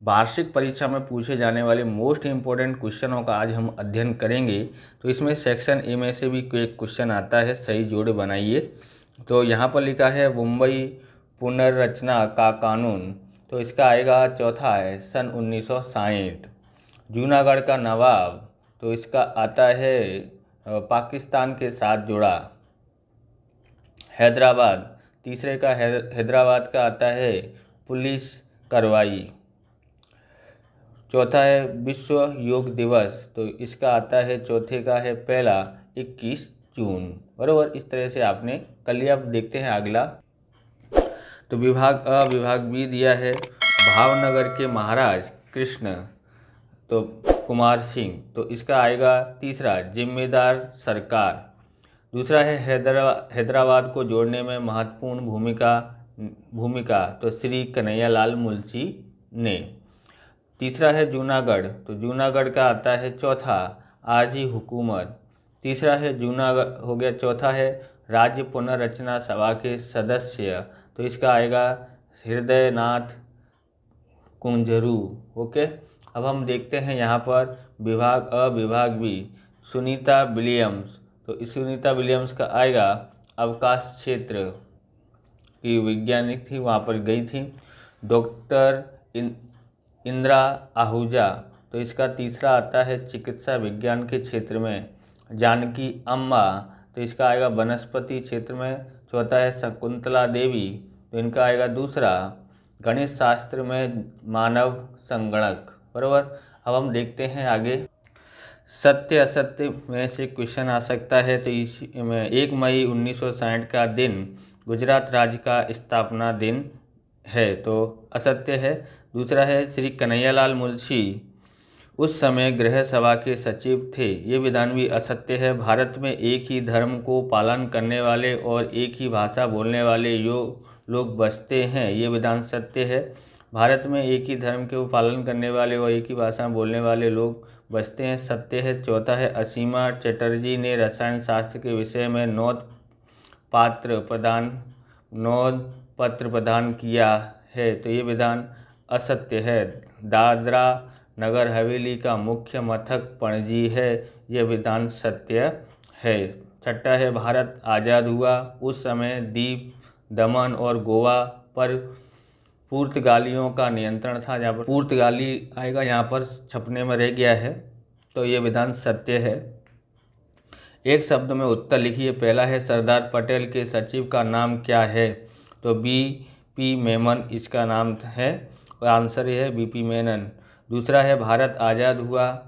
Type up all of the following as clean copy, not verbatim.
वार्षिक परीक्षा में पूछे जाने वाले मोस्ट इम्पोर्टेंट क्वेश्चनों का आज हम अध्ययन करेंगे। तो इसमें सेक्शन ए में से भी एक क्वेश्चन आता है, सही जोड़ बनाइए। तो यहाँ पर लिखा है मुंबई पुनर्रचना का कानून, तो इसका आएगा चौथा है सन 1960। जूनागढ़ का नवाब, तो इसका आता है पाकिस्तान के साथ जुड़ा। हैदराबाद, तीसरे का हैदराबाद का आता है पुलिस कार्रवाई। चौथा है विश्व योग दिवस, तो इसका आता है चौथे का है पहला 21 जून। बराबर, इस तरह से आपने कर लिया। अब देखते हैं अगला। तो विभाग अ विभाग बी दिया है भावनगर के महाराज कृष्ण, तो कुमार सिंह, तो इसका आएगा तीसरा जिम्मेदार सरकार। दूसरा है हैदराबाद को जोड़ने में महत्वपूर्ण भूमिका तो श्री कन्हैयालाल मुंशी ने। तीसरा है जूनागढ़, तो जूनागढ़ का आता है चौथा आरजी हुकूमत। तीसरा है जूनागढ़ हो गया। चौथा है राज्य पुनर्रचना सभा के सदस्य, तो इसका आएगा हृदयनाथ कुंजरू। ओके, अब हम देखते हैं यहाँ पर विभाग अ विभाग बी सुनीता विलियम्स, तो इस सुनीता विलियम्स का आएगा अवकाश क्षेत्र की वैज्ञानिक थी, वहाँ पर गई थी। डॉक्टर इंदिरा आहूजा, तो इसका तीसरा आता है चिकित्सा विज्ञान के क्षेत्र में। जानकी अम्मा, तो इसका आएगा वनस्पति क्षेत्र में। चौथा है शकुंतला देवी, तो इनका आएगा दूसरा गणित शास्त्र में मानव संगणक। बराबर, अब हम देखते हैं आगे। सत्य असत्य में से क्वेश्चन आ सकता है। तो इस में 1 मई 1960 का दिन गुजरात राज्य का स्थापना दिन है, तो असत्य है। दूसरा है श्री कन्हैयालाल मुंशी उस समय गृह सभा के सचिव थे, ये विधान भी असत्य है। भारत में एक ही धर्म को पालन करने वाले और एक ही भाषा बोलने वाले लोग बसते हैं, ये विधान सत्य है। भारत में एक ही धर्म के पालन करने वाले और एक ही भाषा बोलने वाले लोग बसते हैं, सत्य है। चौथा है असीमा चटर्जी ने रसायन शास्त्र के विषय में नोट पत्र प्रदान किया है, तो ये विधान असत्य है। दादरा नगर हवेली का मुख्य मथक पणजी है, यह विधान सत्य है। छठा है भारत आज़ाद हुआ उस समय दीव दमन और गोवा पर पुर्तगालियों का नियंत्रण था, जहाँ पर पुर्तगाली आएगा, यहाँ पर छपने में रह गया है, तो ये विधान सत्य है। एक शब्द में उत्तर लिखिए। पहला है सरदार पटेल के सचिव का नाम क्या है, तो बीपी मेनन इसका नाम है, और आंसर ये है बीपी मेनन। दूसरा है भारत आज़ाद हुआ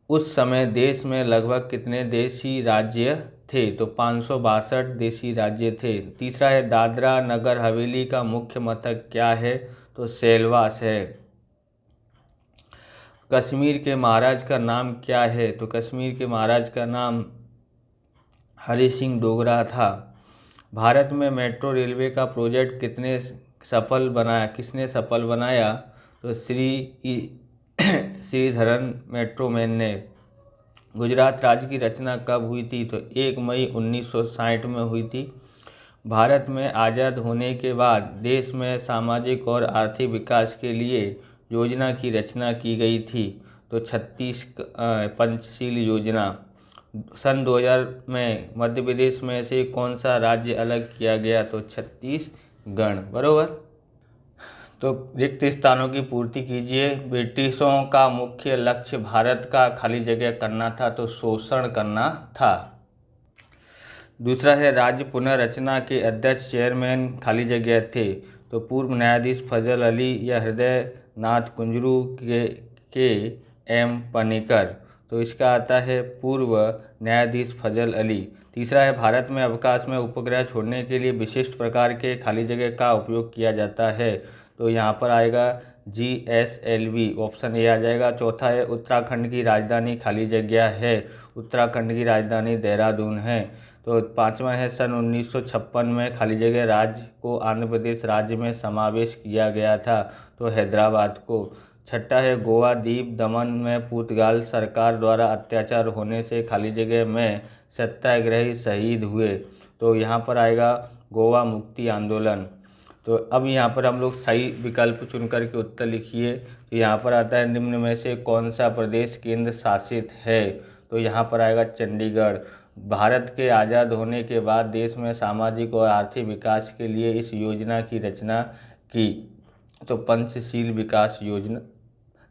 उस समय देश में लगभग कितने देशी राज्य थे, तो 562 देशी राज्य थे। तीसरा है दादरा नगर हवेली का मुख्य मथक क्या है, तो सेलवास है। कश्मीर के महाराज का नाम क्या है, तो कश्मीर के महाराज का नाम हरि सिंह डोगरा था। भारत में मेट्रो रेलवे का प्रोजेक्ट किसने सफल बनाया, तो श्रीधरन मेट्रोमैन ने। गुजरात राज्य की रचना कब हुई थी, तो 1 मई 1960 में हुई थी। भारत में आज़ाद होने के बाद देश में सामाजिक और आर्थिक विकास के लिए योजना की रचना की गई थी, तो 36 पंचशील योजना। सन 2000 में मध्य प्रदेश में से कौन सा राज्य अलग किया गया, तो छत्तीसगढ़। बराबर, तो रिक्त स्थानों की पूर्ति कीजिए। ब्रिटिशों का मुख्य लक्ष्य भारत का खाली जगह करना था, तो शोषण करना था। दूसरा है राज्य पुनर्रचना के अध्यक्ष चेयरमैन खाली जगह थे, तो पूर्व न्यायाधीश फजल अली या हृदय नाथ कुंजरू के एम पनिकर, तो इसका आता है पूर्व न्यायाधीश फजल अली। तीसरा है भारत में अवकाश में उपग्रह छोड़ने के लिए विशिष्ट प्रकार के खाली जगह का उपयोग किया जाता है, तो यहाँ पर आएगा GSLV, ऑप्शन ए आ जाएगा। चौथा है उत्तराखंड की राजधानी खाली जगह है, उत्तराखंड की राजधानी देहरादून है। तो पाँचवा है सन 1956 में खाली जगह राज्य को आंध्र प्रदेश राज्य में समावेश किया गया था, तो हैदराबाद को। छठा है गोवा द्वीप दमन में पुर्तगाल सरकार द्वारा अत्याचार होने से खाली जगह में सत्याग्रही शहीद हुए, तो यहाँ पर आएगा गोवा मुक्ति आंदोलन। तो अब यहाँ पर हम लोग सही विकल्प चुन करके उत्तर लिखिए। तो यहाँ पर आता है निम्न में से कौन सा प्रदेश केंद्र शासित है, तो यहाँ पर आएगा चंडीगढ़। भारत के आज़ाद होने के बाद देश में सामाजिक और आर्थिक विकास के लिए इस योजना की रचना की, तो पंचशील विकास योजना।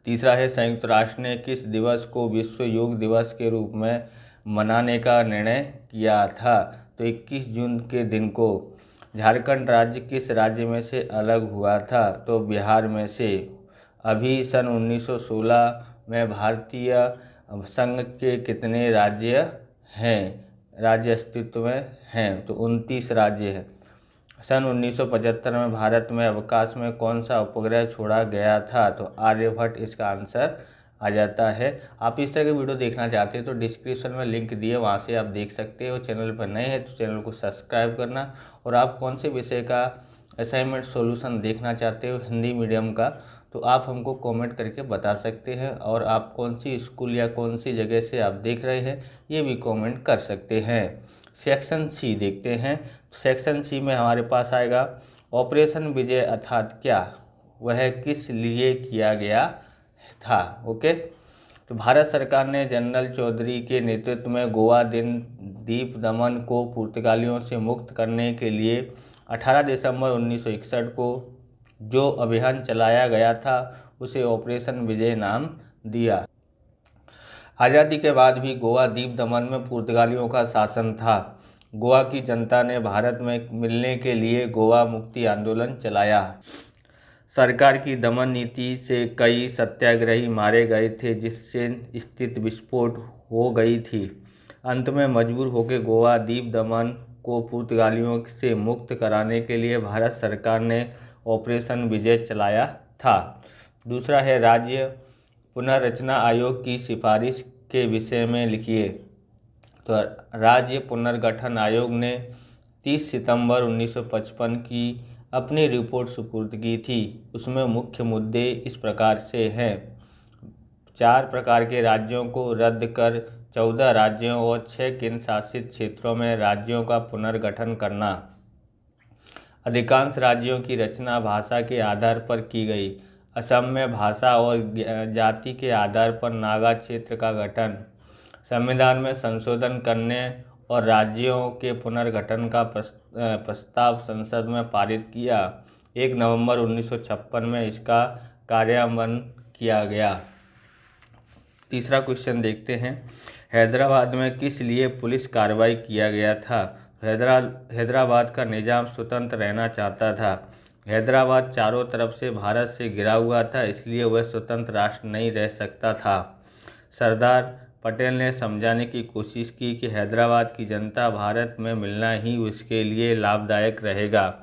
तीसरा है संयुक्त राष्ट्र ने किस दिवस को विश्व योग दिवस के रूप में मनाने का निर्णय किया था, तो 21 जून के दिन को। झारखंड राज्य किस राज्य में से अलग हुआ था, तो बिहार में से। अभी सन 1916 में भारतीय संघ के कितने राज्य अस्तित्व में हैं, तो 29 राज्य हैं। सन 1975 में भारत में अवकाश में कौन सा उपग्रह छोड़ा गया था, तो आर्यभट्ट इसका आंसर आ जाता है। आप इस तरह के वीडियो देखना चाहते हैं तो डिस्क्रिप्शन में लिंक दिए, वहां से आप देख सकते हो। चैनल पर नए हैं तो चैनल को सब्सक्राइब करना, और आप कौन से विषय का असाइनमेंट सॉल्यूशन देखना चाहते हो हिंदी मीडियम का, तो आप हमको कमेंट करके बता सकते हैं। और आप कौन सी स्कूल या कौन सी जगह से आप देख रहे हैं ये भी कमेंट कर सकते हैं। सेक्शन सी देखते हैं। सेक्शन सी में हमारे पास आएगा ऑपरेशन विजय अर्थात क्या, वह किस लिए किया गया था। ओके, तो भारत सरकार ने जनरल चौधरी के नेतृत्व में गोवा द्वीप दमन को पुर्तगालियों से मुक्त करने के लिए 18 दिसंबर 1961 को जो अभियान चलाया गया था उसे ऑपरेशन विजय नाम दिया। आज़ादी के बाद भी गोवा द्वीप दमन में पुर्तगालियों का शासन था। गोवा की जनता ने भारत में मिलने के लिए गोवा मुक्ति आंदोलन चलाया। सरकार की दमन नीति से कई सत्याग्रही मारे गए थे, जिससे स्थिति विस्फोट हो गई थी। अंत में मजबूर होकर गोवा द्वीप दमन को पुर्तगालियों से मुक्त कराने के लिए भारत सरकार ने ऑपरेशन विजय चलाया था। दूसरा है राज्य पुनर्रचना आयोग की सिफारिश के विषय में लिखिए। तो राज्य पुनर्गठन आयोग ने 30 सितंबर 1955 की अपनी रिपोर्ट सुपुर्द की थी। उसमें मुख्य मुद्दे इस प्रकार से हैं: 4 प्रकार के राज्यों को रद्द कर 14 राज्यों और 6 केंद्र शासित क्षेत्रों में राज्यों का पुनर्गठन करना। अधिकांश राज्यों की रचना भाषा के आधार पर की गई। असम में भाषा और जाति के आधार पर नागा क्षेत्र का गठन। संविधान में संशोधन करने और राज्यों के पुनर्गठन का प्रस्ताव संसद में पारित किया। 1 नवंबर 1956 में इसका कार्यान्वयन किया गया। तीसरा क्वेश्चन देखते हैं। हैदराबाद में किस लिए पुलिस कार्रवाई किया गया था? हैदराबाद का निजाम स्वतंत्र रहना चाहता था। हैदराबाद चारों तरफ से भारत से घिरा हुआ था, इसलिए वह स्वतंत्र राष्ट्र नहीं रह सकता था। सरदार पटेल ने समझाने की कोशिश की कि हैदराबाद की जनता भारत में मिलना ही उसके लिए लाभदायक रहेगा।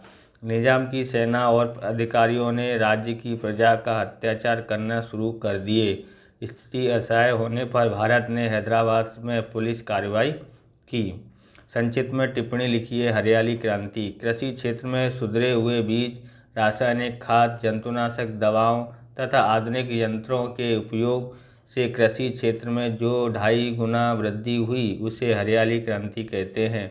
निजाम की सेना और अधिकारियों ने राज्य की प्रजा का अत्याचार करना शुरू कर दिए। स्थिति असह्य होने पर भारत ने हैदराबाद में पुलिस कार्रवाई की। संक्षिप्त में टिप्पणी लिखिए। हरियाली क्रांति। कृषि क्षेत्र में सुधरे हुए बीज, रासायनिक खाद, जंतुनाशक दवाओं तथा आधुनिक यंत्रों के उपयोग से कृषि क्षेत्र में जो 2.5 गुना वृद्धि हुई उसे हरियाली क्रांति कहते हैं।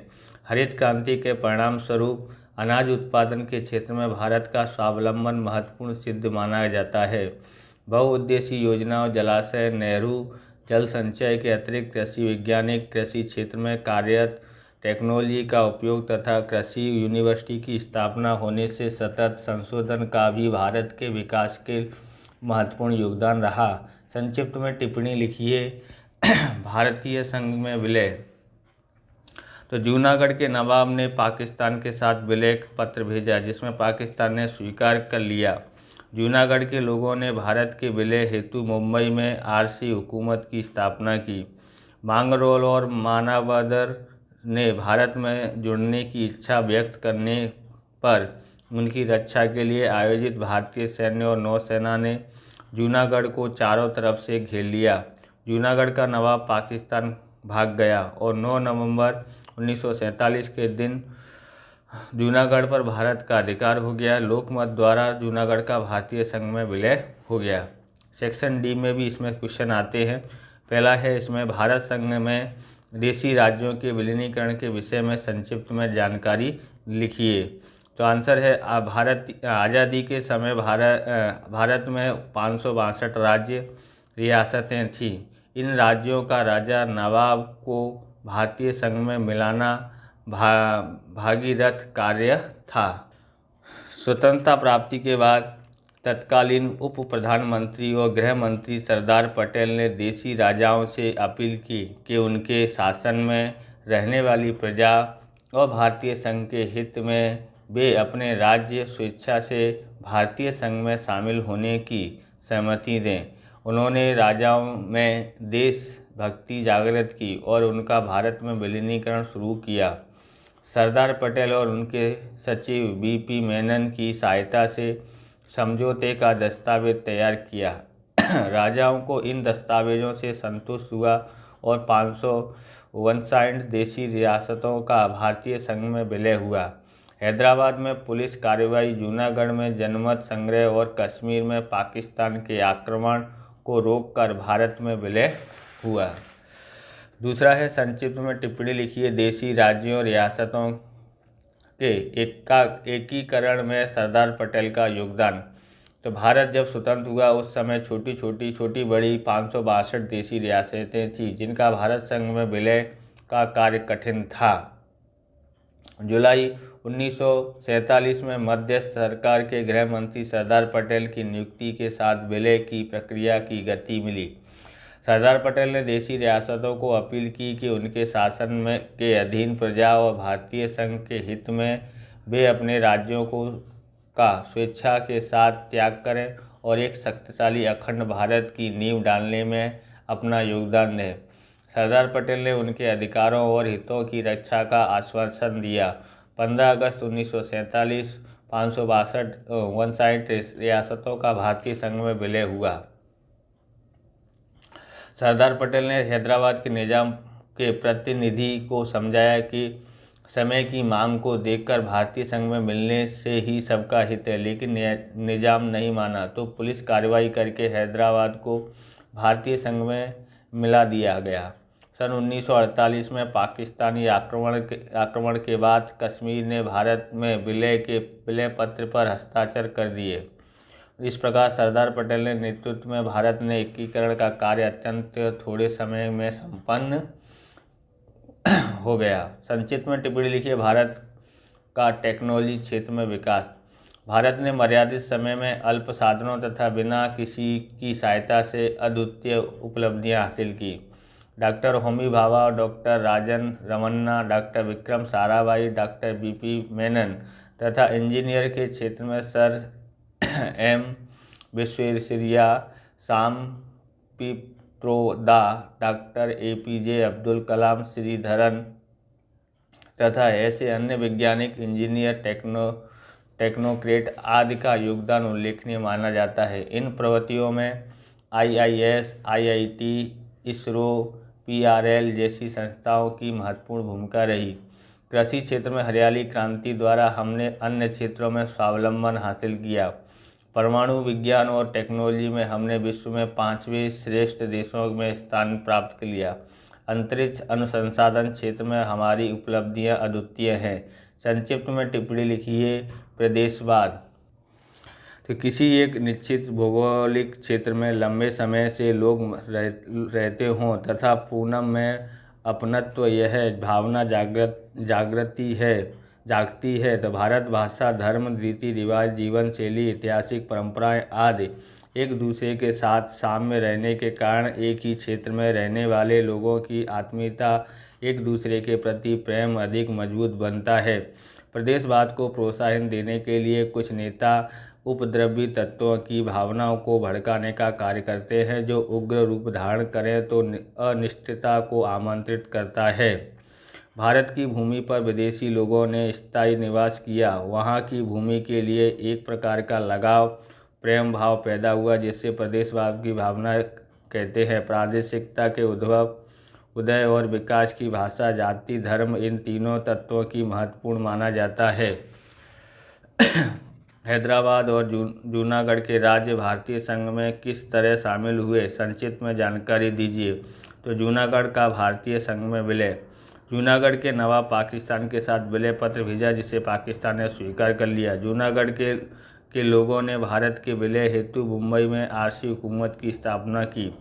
हरित क्रांति के परिणाम स्वरूप अनाज उत्पादन के क्षेत्र में भारत का स्वावलंबन महत्वपूर्ण सिद्ध माना जाता है। बहुउद्देशीय योजनाओं, जलाशय, नेहरू जल संचय के अतिरिक्त कृषि वैज्ञानिक कृषि क्षेत्र में कार्यरत टेक्नोलॉजी का उपयोग तथा कृषि यूनिवर्सिटी की स्थापना होने से सतत संशोधन का भी भारत के विकास के महत्वपूर्ण योगदान रहा। संक्षिप्त में टिप्पणी लिखिए। भारतीय संघ में विलय। तो जूनागढ़ के नवाब ने पाकिस्तान के साथ विलय पत्र भेजा, जिसमें पाकिस्तान ने स्वीकार कर लिया। जूनागढ़ के लोगों ने भारत के विलय हेतु मुंबई में आरसी हुकूमत की स्थापना की। मांगरोल और मानावदर ने भारत में जुड़ने की इच्छा व्यक्त करने पर उनकी रक्षा के लिए आयोजित भारतीय सैन्य और नौसेना ने जूनागढ़ को चारों तरफ से घेर लिया। जूनागढ़ का नवाब पाकिस्तान भाग गया और 9 नवंबर 1947 के दिन जूनागढ़ पर भारत का अधिकार हो गया। लोकमत द्वारा जूनागढ़ का भारतीय संघ में विलय हो गया। सेक्शन डी में भी इसमें क्वेश्चन आते हैं। पहला है इसमें भारत संघ में देशी राज्यों के विलीनीकरण के विषय में संक्षिप्त में जानकारी लिखिए। तो आंसर है भारत आज़ादी के समय भारत में 562 राज्य रियासतें थीं। इन राज्यों का राजा नवाब को भारतीय संघ में मिलाना भागीरथ कार्य था। स्वतंत्रता प्राप्ति के बाद तत्कालीन उप प्रधानमंत्री और गृह मंत्री सरदार पटेल ने देशी राजाओं से अपील की कि उनके शासन में रहने वाली प्रजा और भारतीय संघ के हित में वे अपने राज्य स्वेच्छा से भारतीय संघ में शामिल होने की सहमति दें। उन्होंने राजाओं में देशभक्ति जागृत की और उनका भारत में विलीनीकरण शुरू किया। सरदार पटेल और उनके सचिव बीपी मेनन की सहायता से समझौते का दस्तावेज तैयार किया। राजाओं को इन दस्तावेजों से संतुष्ट हुआ और 559 देशी रियासतों का भारतीय संघ में विलय हुआ। हैदराबाद में पुलिस कार्रवाई, जूनागढ़ में जनमत संग्रह और कश्मीर में पाकिस्तान के आक्रमण को रोककर भारत में विलय हुआ। दूसरा है संक्षिप्त में टिप्पणी लिखिए। देशी राज्यों और रियासतों के एकीकरण में सरदार पटेल का योगदान। तो भारत जब स्वतंत्र हुआ उस समय छोटी बड़ी 562 देशी रियासतें थीं जिनका भारत संघ में विलय का कार्य कठिन था। जुलाई 1947 में मध्यस्थ सरकार के गृह मंत्री सरदार पटेल की नियुक्ति के साथ विलय की प्रक्रिया की गति मिली। सरदार पटेल ने देशी रियासतों को अपील की कि उनके शासन में के अधीन प्रजा और भारतीय संघ के हित में वे अपने राज्यों का स्वेच्छा के साथ त्याग करें और एक शक्तिशाली अखंड भारत की नींव डालने में अपना योगदान दें। सरदार पटेल ने उनके अधिकारों और हितों की रक्षा का आश्वासन दिया। 15 अगस्त 1947 562 रियासतों का भारतीय संघ में विलय हुआ। सरदार पटेल ने हैदराबाद के निजाम के प्रतिनिधि को समझाया कि समय की मांग को देखकर भारतीय संघ में मिलने से ही सबका हित है, लेकिन निजाम नहीं माना तो पुलिस कार्रवाई करके हैदराबाद को भारतीय संघ में मिला दिया गया। सन 1948 में पाकिस्तानी आक्रमण के बाद कश्मीर ने भारत में विलय पत्र पर हस्ताक्षर कर दिए। इस प्रकार सरदार पटेल ने नेतृत्व में भारत ने एकीकरण का कार्य अत्यंत थोड़े समय में संपन्न हो गया। संक्षिप्त में टिप्पणी लिखिए। भारत का टेक्नोलॉजी क्षेत्र में विकास। भारत ने मर्यादित समय में अल्प साधनों तथा बिना किसी की सहायता से अद्वितीय उपलब्धियां हासिल की। Doctor Homi Bhabha, doctor Rajan Ramanna, doctor Vikram Sarabhai, doctor BP Menon तथा इंजीनियर के क्षेत्र में sir M Visvesvaraya, Sam Pitroda, doctor APJ Abdul Kalam, Sreedharan तथा ऐसे अन्य वैज्ञानिक, इंजीनियर, टेक्नोक्रेट आदि का योगदान उल्लेखनीय माना जाता है। इन प्रवृत्तियों में आईआईएस, आईआईटी, इसरो, पीआरएल जैसी संस्थाओं की महत्वपूर्ण भूमिका रही। कृषि क्षेत्र में हरियाली क्रांति द्वारा हमने अन्य क्षेत्रों में स्वावलंबन हासिल किया। परमाणु विज्ञान और टेक्नोलॉजी में हमने विश्व में 5वें श्रेष्ठ देशों में स्थान प्राप्त कर लिया। अंतरिक्ष अनुसंधान क्षेत्र में हमारी उपलब्धियां अद्वितीय हैं। संक्षिप्त में टिप्पणी लिखिए। प्रदेशवाद। तो किसी एक निश्चित भौगोलिक क्षेत्र में लंबे समय से लोग रहते हों तथा पूनम में अपनत्व यह भावना जागती है तो भारत भाषा, धर्म, रीति रिवाज, जीवन शैली, ऐतिहासिक परंपराएं आदि एक दूसरे के साथ साम्य रहने के कारण एक ही क्षेत्र में रहने वाले लोगों की आत्मीयता, एक दूसरे के प्रति प्रेम अधिक मजबूत बनता है। प्रदेशवाद को प्रोत्साहन देने के लिए कुछ नेता उपद्रवी तत्वों की भावनाओं को भड़काने का कार्य करते हैं जो उग्र रूप धारण करें तो अनिश्चितता को आमंत्रित करता है। भारत की भूमि पर विदेशी लोगों ने स्थायी निवास किया। वहाँ की भूमि के लिए एक प्रकार का लगाव, प्रेम भाव पैदा हुआ जिससे प्रदेशवाद की भावना कहते हैं। प्रादेशिकता के उदय और विकास की भाषा, जाति, धर्म इन तीनों तत्वों की महत्वपूर्ण माना जाता है। हैदराबाद और जूनागढ़ के राज्य भारतीय संघ में किस तरह शामिल हुए, संक्षिप्त में जानकारी दीजिए। तो जूनागढ़ का भारतीय संघ में विलय। जूनागढ़ के नवाब पाकिस्तान के साथ विलय पत्र भेजा जिसे पाकिस्तान ने स्वीकार कर लिया। जूनागढ़ के लोगों ने भारत के विलय हेतु मुंबई में आरसी हुकूमत की स्थापना की।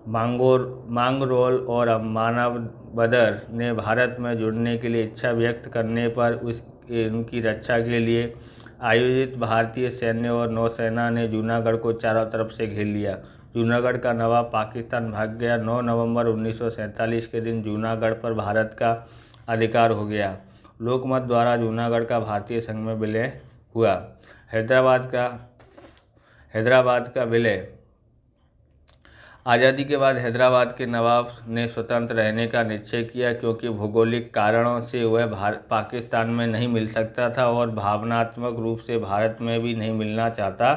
मांगरोल और मानवदर ने भारत में जुड़ने के लिए इच्छा व्यक्त करने पर उनकी रक्षा के लिए आयोजित भारतीय सैन्य और नौसेना ने जूनागढ़ को चारों तरफ से घेर लिया। जूनागढ़ का नवाब पाकिस्तान भाग गया। 9 नवंबर 1947 के दिन जूनागढ़ पर भारत का अधिकार हो गया। लोकमत द्वारा जूनागढ़ का भारतीय संघ में विलय हुआ। हैदराबाद का विलय। आज़ादी के बाद हैदराबाद के नवाब ने स्वतंत्र रहने का निश्चय किया क्योंकि भौगोलिक कारणों से वह पाकिस्तान में नहीं मिल सकता था और भावनात्मक रूप से भारत में भी नहीं मिलना चाहता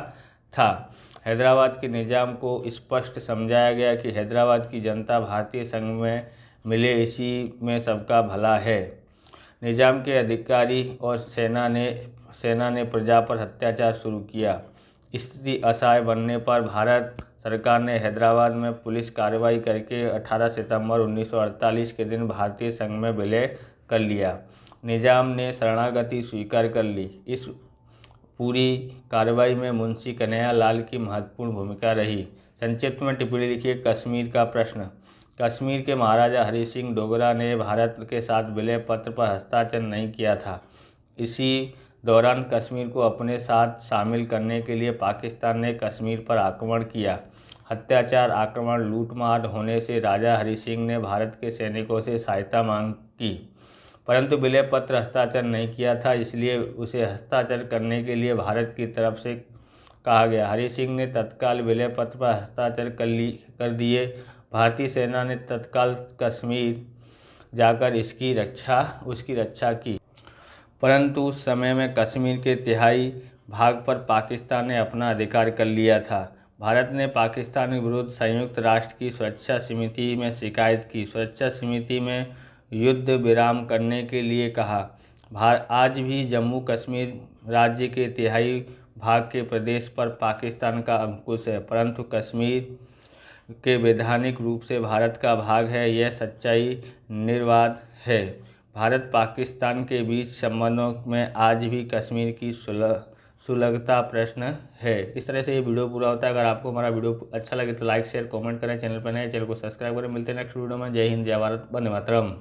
था। हैदराबाद के निज़ाम को स्पष्ट समझाया गया कि हैदराबाद की जनता भारतीय संघ में मिले, इसी में सबका भला है। निज़ाम के अधिकारी और सेना ने प्रजा पर अत्याचार शुरू किया। स्थिति असह्य बनने पर भारत सरकार ने हैदराबाद में पुलिस कार्रवाई करके 18 सितंबर 1948 के दिन भारतीय संघ में विलय कर लिया। निज़ाम ने शरणागति स्वीकार कर ली। इस पूरी कार्रवाई में मुंशी कन्हैया लाल की महत्वपूर्ण भूमिका रही। संक्षिप्त में टिप्पणी लिखिए। कश्मीर का प्रश्न। कश्मीर के महाराजा हरि सिंह डोगरा ने भारत के साथ विलय पत्र पर हस्ताक्षर नहीं किया था। इसी दौरान कश्मीर को अपने साथ शामिल करने के लिए पाकिस्तान ने कश्मीर पर आक्रमण किया। अत्याचार, आक्रमण, लूटमार होने से राजा हरि सिंह ने भारत के सैनिकों से सहायता मांग की, परंतु विलय पत्र हस्ताक्षर नहीं किया था, इसलिए उसे हस्ताक्षर करने के लिए भारत की तरफ से कहा गया। हरि सिंह ने तत्काल विलय पत्र पर हस्ताक्षर कर दिए। भारतीय सेना ने तत्काल कश्मीर जाकर उसकी रक्षा की, परंतु उस समय में कश्मीर के तिहाई भाग पर पाकिस्तान ने अपना अधिकार कर लिया था। भारत ने पाकिस्तान के विरुद्ध संयुक्त राष्ट्र की सुरक्षा समिति में शिकायत की। सुरक्षा समिति में युद्ध विराम करने के लिए कहा। आज भी जम्मू कश्मीर राज्य के तिहाई भाग के प्रदेश पर पाकिस्तान का अंकुश है, परंतु कश्मीर के वैधानिक रूप से भारत का भाग है। यह सच्चाई निर्वाध है। भारत पाकिस्तान के बीच संबंधों में आज भी कश्मीर की सुलगता प्रश्न है। इस तरह से ये वीडियो पूरा होता है। अगर आपको हमारा वीडियो अच्छा लगे तो लाइक शेयर कमेंट करें। चैनल पर नए चैनल को सब्सक्राइब करें। मिलते हैं नेक्स्ट वीडियो में। जय हिंद, जय भारत, वंदे मातरम।